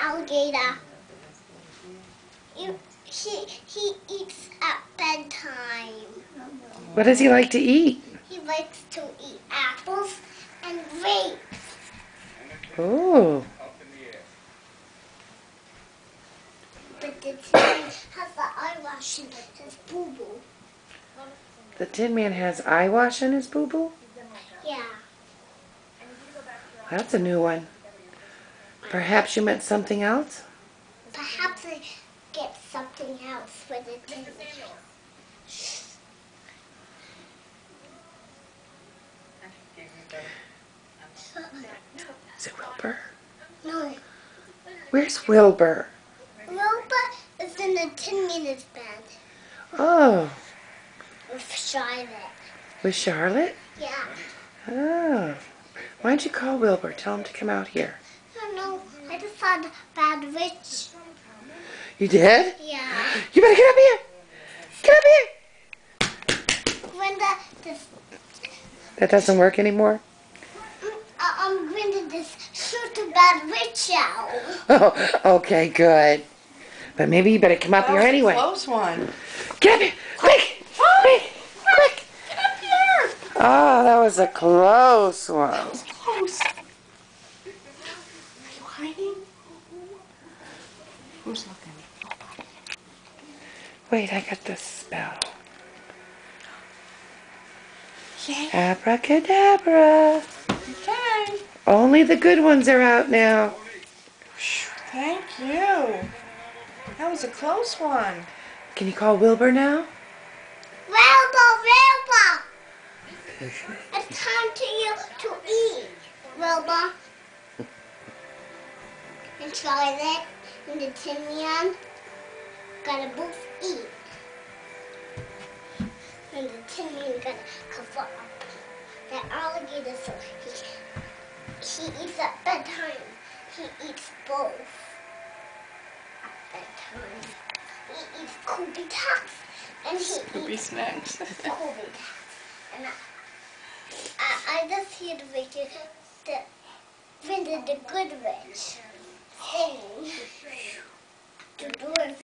alligator. He eats at bedtime. What does he like to eat? He likes to eat apples and grapes. Oh. But the tin man has the eyewash in his boo-boo. The Tin Man has eyewash in his boo-boo? Yeah. That's a new one. Perhaps you meant something else? Perhaps I get something else for the tin man. Is it Wilbur? No. Where's Wilbur? Wilbur is in the Tin Man's bed Oh, with Charlotte. with Charlotte? Yeah. Oh. Why'd you call Wilbur? Tell him to come out here. I don't know. I just saw the bad witch. You did? Yeah. You better get up here! Get up here! When this That doesn't work anymore? when did this shoot the bad witch out? Oh, okay, good. But maybe you better come up here anyway. Close one. Get up here! Quick! Quick! Quick! Get up here. Oh, that was a close one. Close. Are you hiding? Who's looking? Wait, I got the spell. Yeah. Abracadabra. Okay. Only the good ones are out now. Thank you. That was a close one. Can you call Wilbur now? Wilbur! It's time to you to eat, Wilbur. And Charlotte and the Tin Man gotta both eat. And the Tin Man gotta cover up that alligator so he eats at bedtime. He eats both at bedtime. He eats Scooby Tots and he Scooby eats snacks. Scooby Tots. And I just hear the witch, the good witch singing. The dwarf